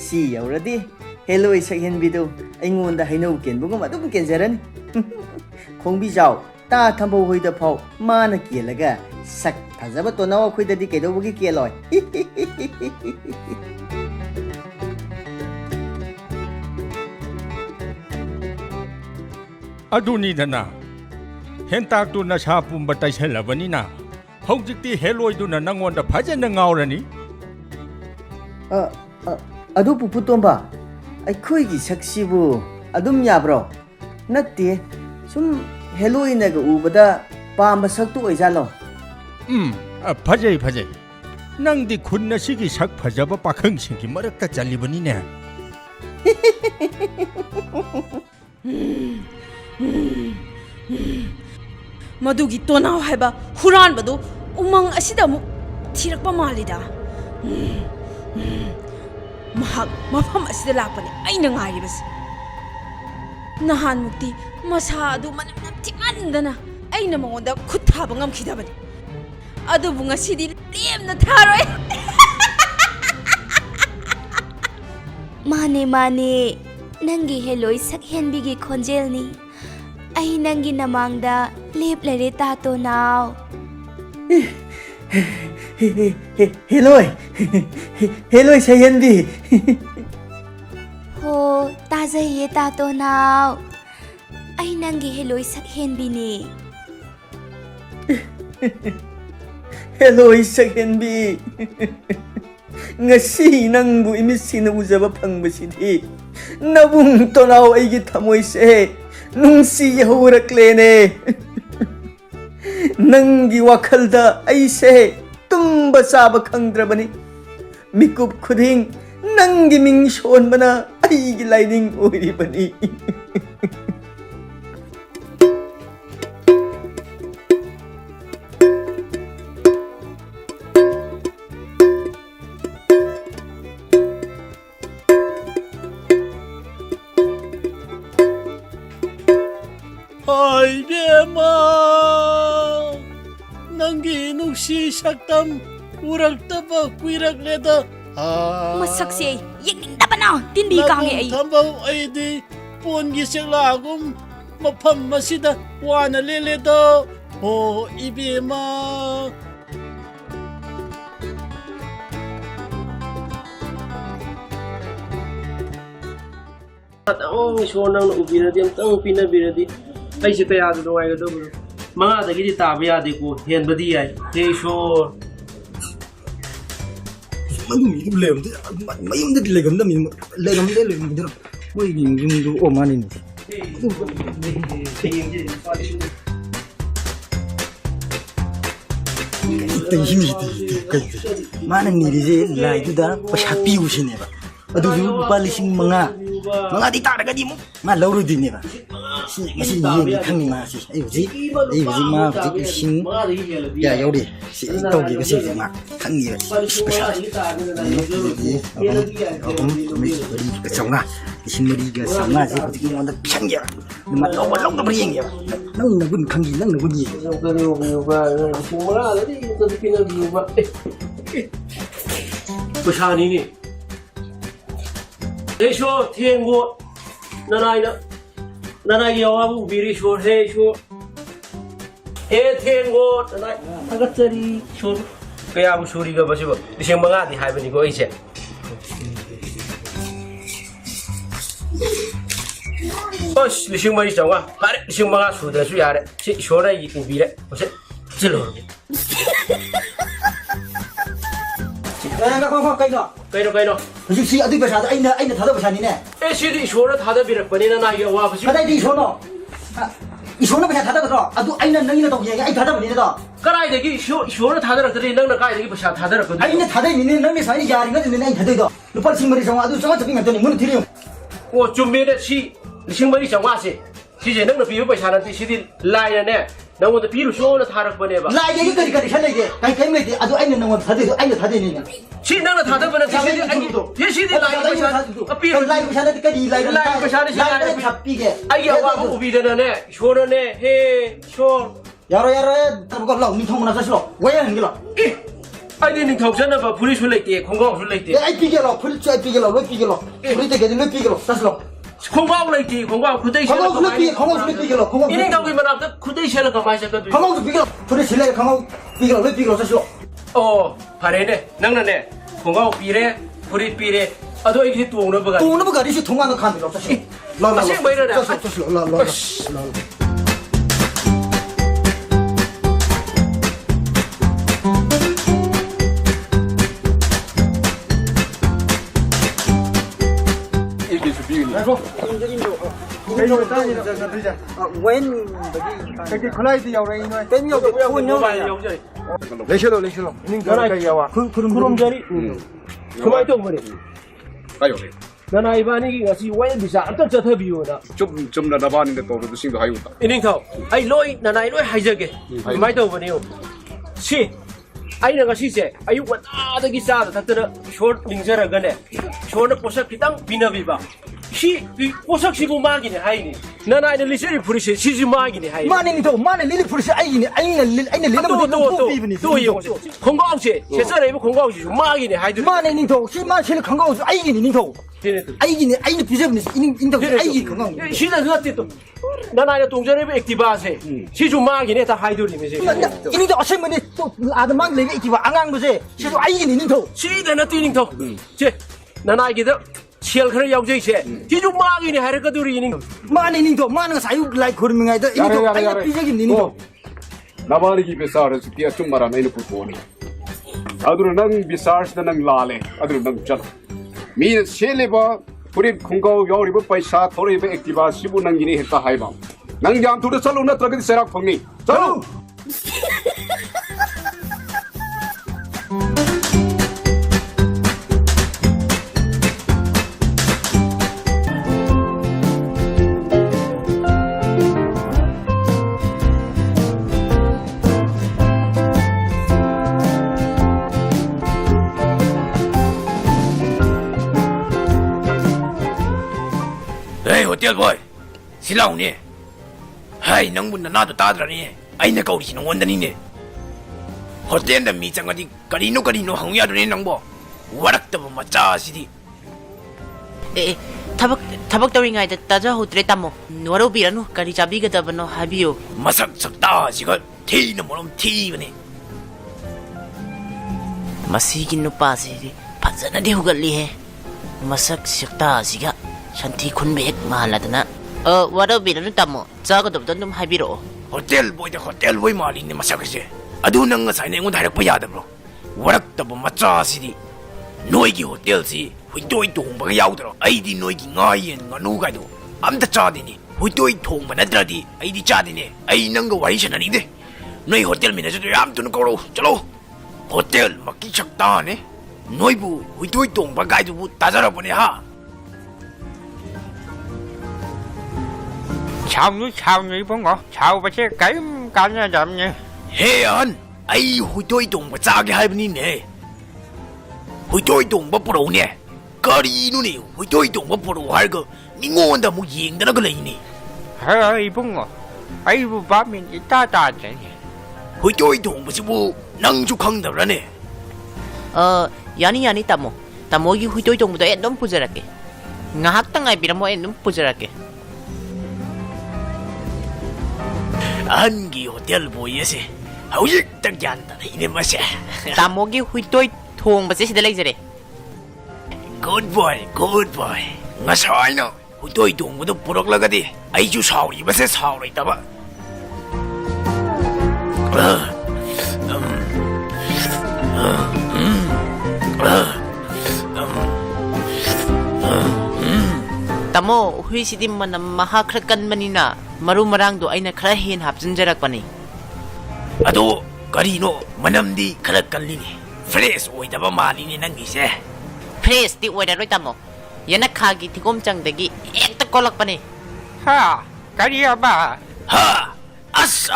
ꯁꯤ ꯌꯧꯔꯗꯤ ꯍꯦꯂꯣꯏ ꯁꯛꯍꯦꯟꯕꯤꯗꯨ ꯑꯩꯉꯣꯟꯗ ꯍꯩꯅꯧ ꯀꯦꯟꯕꯒꯨꯝ ꯑꯗꯨꯝ ꯀꯦꯟꯖꯔꯅꯤ ꯈꯣꯡꯕꯤꯖꯥꯎ ꯇꯥ ꯊꯝꯕꯧ ꯍꯣꯏꯗ ꯐꯥꯎ ꯃꯥꯅ ꯀꯦꯜꯂꯒ ꯁꯛ ꯐꯖꯕ ꯇꯣꯅꯥꯎ ꯑꯩꯈꯣꯏꯗꯗꯤ ꯀꯩꯗꯧꯕꯒꯤ ꯀꯦꯜꯂꯣꯏ ꯑꯗꯨꯅꯤꯗꯅ ꯍꯦꯟꯇꯥꯛꯇꯨ ꯅꯁꯥ ꯄꯨꯝꯕ ꯇꯩꯁꯜꯂꯕꯅꯤꯅ ꯍꯧꯖꯤꯛꯇꯤ ꯍꯦꯂꯣꯏꯗꯨꯅ ꯅꯪꯉꯣꯟꯗ ꯐꯖꯅ ꯉꯥꯎꯔꯅꯤ ꯑꯗꯨ ꯄꯨꯄꯨ ꯇꯣꯝꯕ ꯑꯩꯈꯣꯏꯒꯤ ꯁꯛꯁꯤꯕꯨ ꯑꯗꯨꯝ ꯌꯥꯕ꯭ꯔꯣ ꯅꯠꯇꯦ ꯁꯨꯝ ꯍꯦꯂꯣꯏꯅꯒ ꯎꯕꯗ ꯄꯥꯝꯕ ꯁꯛꯇꯨ ꯑꯣꯏꯖꯥꯠꯂꯣ ꯐꯖꯩ ꯐꯖꯩ ꯅꯪꯗꯤ ꯈꯨꯟ ꯑꯁꯤꯒꯤ ꯁꯛ ꯐꯖꯕ ꯄꯥꯈꯪꯁꯤꯡꯒꯤ ꯃꯔꯛꯇ ꯆꯜꯂꯤꯕꯅꯤꯅꯦ ꯃꯗꯨꯒꯤ ꯇꯣꯅꯥꯎ ꯍꯥꯏꯕ ꯍꯨꯔꯥꯟꯕꯗꯨ ꯎꯃꯪ ꯑꯁꯤꯗ ꯑꯃꯨꯛ ꯊꯤꯔꯛꯄ ꯃꯥꯜꯂꯤꯗ ꯃꯍꯥꯛ ꯃꯐꯝ ꯑꯁꯤꯗ ꯂꯥꯛꯄꯅꯤ ꯑꯩꯅ ꯉꯥꯏꯔꯤꯕꯁꯤ ꯅꯍꯥꯟꯃꯨꯛꯇꯤ ꯃꯁꯥ ꯑꯗꯨ ꯃꯅꯝ ꯅꯝꯊꯤꯃꯟꯗꯅ ꯑꯩꯅ ꯃꯉꯣꯟꯗ ꯈꯨꯠ ꯊꯥꯕ ꯉꯝꯈꯤꯗꯕꯅꯤ ꯑꯗꯨꯕꯨ ꯉꯁꯤꯗꯤ ꯂꯦꯝꯅ ꯊꯥꯔꯣꯏ ꯃꯥꯅꯦ ꯃꯥꯅꯦ ꯅꯪꯒꯤ ꯍꯦꯂꯣꯏ ꯁꯛꯍꯦꯟꯕꯤꯒꯤ ꯈꯣꯟꯖꯦꯜꯅꯤ ꯑꯩ ꯅꯪꯒꯤ ꯅꯃꯥꯡꯗ ꯂꯦꯞꯂꯔꯦ ꯇꯥꯇꯣꯅꯥꯎ ꯍꯦꯂꯣꯏ ꯍꯦꯂꯣꯏ ꯁꯛꯍꯦꯟꯕꯤ ꯍꯣ ꯇꯥꯖꯩꯌꯦ ꯇꯥꯇꯣꯅꯥꯎ ꯑꯩ ꯅꯪꯒꯤ ꯍꯦꯂꯣꯏ ꯁꯛꯍꯦꯟꯕꯤꯅꯤ ꯍꯦꯂꯣꯏ ꯁꯛꯍꯦꯟꯕꯤ ngasi nangbu imisina ujaba phangbasidhi nabung tonaw aigi thamoi se nungsi haurakle nangi wakhalda aise tumba chaba khangdrabani mikup khuding nangi ming sonbana aigi lining oiribani Bema Nangi nungsi saktam uraktaba kuirakleda masakse yekningdaba na tinbi kange ai Thambau aidi pongi seklagum mafam masida wana leleda o ibema Atang isonang ubiradi amtang pinabiradi ay si kaya do ay do mga dagiti tabi adi ko hen badi ay hey sure Manu mi lem de mayum de legam da mi legam de moi ging ging do o mani ni Tay himi de kai mana ni je lai du da pasha pi u sine ba adu ju pa lising mga di ta daga di mo ma lauru di ne ba si ngasi ni khang ni ma si ai ji ma ji sing ya yau di si to gi ga si ma khang ni pasha mi ga chonga sing mi ga chonga ji ji mo da chang ya ma lo da bri ya nang na gun khang gi nang na gun yi Bashani ni hey sure tengo nanay yawabu biri sure hey sure hey tengo nanay agatsari sure kaya bu suri ga basibo lising mga di haibani ko ise Bos lising mari jawa hare lising mga suda su yare si sure yi ubire ose silo Kaino Hujik si adu pasha aina thada pasha ni ne Eh sidi isona thada birakpani na nai wa basi Kadai di isono Isono pasha thada batro adu aina nangina to ye ai thada bani ne to karai degi isona thada rakdri nang na kai degi pasha thada rakdu aina thada ni ne nang ne sai yari na ne ai thada do lupa singmari song adu changa chaping atoni mun thiri o chumme de si lising mari changwa se si je nang na biu pasha na ti sidi lai na ne nang wo de biru sona tharakpane ba lai ye kari shalai de kai me de adu aina nang thada do aina thada ni ne si nang na thada bana sidi ai ye sidi lai pasha api lai pasha na kadi lai pasha ni lai pasha pi ge ai ya wa bu bi de na ne sona ne he sure yaro tabu ko lau ni thong na sa slo waya ngi lo 아이디 닝ꯊꯧ ꯆꯠꯅꯕ ꯐꯨꯔꯤꯠꯁꯨ ꯂꯩꯇꯦ ꯈꯣꯡꯒ꯭ꯔꯥꯎꯁꯨ ꯂꯩꯇꯦ ai pigelo pulchu ai pigelo lo pigelo puri te gedi lo pigelo taslo ꯈꯣꯡꯒ꯭ꯔꯥꯎ ꯂꯩꯇꯦ ꯈꯣꯡꯒ꯭ꯔꯥꯎ ꯈꯨꯗꯩ ꯁꯦꯠꯂ khangau lo pigelo khangau lo pigelo khangau 이닝ꯊꯧꯒꯤ ꯃꯅꯥꯛꯇ ꯈꯨꯗꯩ ꯁꯦꯠꯂ ꯀꯃꯥꯏ ꯆꯠꯀꯗꯣꯏꯅꯣ khangau pigelo puri sile khangau pigelo lo pigelo taslo ꯑꯣ ꯐꯔꯦꯅꯦ ꯅꯪꯅꯅꯦ ꯈꯣꯡꯒ꯭ꯔꯥꯎ ꯄꯤꯔꯦ ꯐꯨꯔꯤꯠ ꯄꯤꯔꯦ ꯑꯗꯣ ꯑꯩꯒꯤꯗꯤ ꯇꯣꯡꯅꯕ ꯒꯥꯔꯤ tu no gari si thonga no khan lo taslo la la ꯑꯁꯦꯡꯕꯩꯔꯅꯦ taslo la la la Cái khulai thì giàu đây thôi. Cái nhiều cái phun nhau này. Lấy xe lấy xe Nhưng cái giàu à? खुरुमजारी 그만이 또 뭐래 가요. 나나 이반이 같이 와인 비자 안딱 저터비오나 좀 나다바는데 또 신도 하이고. 이닝타오 아이 로이 나나 로이 하이저게 그만이 또 뭐네요 시 아이는 같이세 아유 왔다다기 싸다 닥터는 쇼 링저라가네 쇼는 포삭 기땅 비나비바 시 포삭시고 마기네 하이니 나나 아이는 리셔리 부리시 시지 마기네 하이니 mane ni to mane lili puri ai ni lili 또 이거 건강하지 제사레이브 건강하지 마기네 하이드 mane ni to si ma sile khangau ai ni to ai ni pijab ni in to ai ni khangau 시다 그때 또 나나 동전에 액티바세 시주 마기네 다 하이드리면서 ini to asem ni to ada mang lele ikiwa angang bu se si to ai ni to 시대나 뛰닝터 제 나나 이게도 치열 그런 야우제이세 시주 마기네 하르가도리 이닝 mane ni to mane sayu lai khur mi ngai da ini to ai pijab ni to 나바르기 비사르스 티아 좀 말아 내는 부분이. 아두는 능 비사르스 능 라레. 아두는 능 전. 미 셀레바 우리 공고 요리버 파이사 토리베 액티바 시부 능기니 했다 하이바. 능 잠투르 살로나 트라게 세락 펑니. 살로. 에이 호텔 보이 실라우니 하이 낭분나 나도 따드라니 아이나 가오리시는 원단이네 호텔에 미장가디 가리노 항우야도네 낭보 와락다보 마짜시디 에 타박 떠링아이다 따자 호텔에 따모 노로 비라노 가리 잡이가다바노 하비요 마삭 삭다시가 테이는 모놈 테이브네 마시기 누빠시 파자나디 후갈리해 마삭 식다시가 샨티 쿤백 마할라드나 와로 비라노 따모 자가도부터 좀 하비로 호텔 보이 말이네 마삭이지 아두 능 ngасai 내가 하락바 야다브로 와락다보 마짜시디 노이기 호텔시 후이토이 동바가 야우더라 아이디 노이기 ngaien nga누가도 암다 짜디니 후이토이 동바 나드라디 아이디 짜디니 아이 능가 와이셔나니데 너희 호텔 매니저도 암투는 거로 चलो 호텔 막기 작다네 너희부 후이토이 동바 가이드부 따자라 보네 하 chào người phong ngọ chào bà xe cái nhà đậm nha 해안 아이 후이토이 동바 짜게 할분이네 후이토이 동바 프로네 까리누네 후이토이 동바 프로 할거 닝고원다 뭐 얘기나 그래이니 ơi phong ngọ ấy bu ba mình ta chạy 후이토이 동바시 뭐 낭죽항다라네 야니 따모기 후이토이 동부도 애 너무 부자랄게 ngahaktangai biramo 애 너무 부자랄게 안기 호텔 보이에세 하우직 딱지 안다 이네 맛이야 따모기 후이토이 통바세 시대 레이저래 굿보이 ngasaino 후이토이 동부도 부럭라가디 아이주 사우리 맛에 사우리 있다봐 따모 후이시딘만 마하크라간 만이나 maru marangdo ay na krahin hapsinjarak pani. Ado karino manamdi kalakkalini fresh oidaba malini nangise. Fresh di oida roy tamo. Yana khagi tigomchang dagi ekta kolak pani. ha cái ba Ha as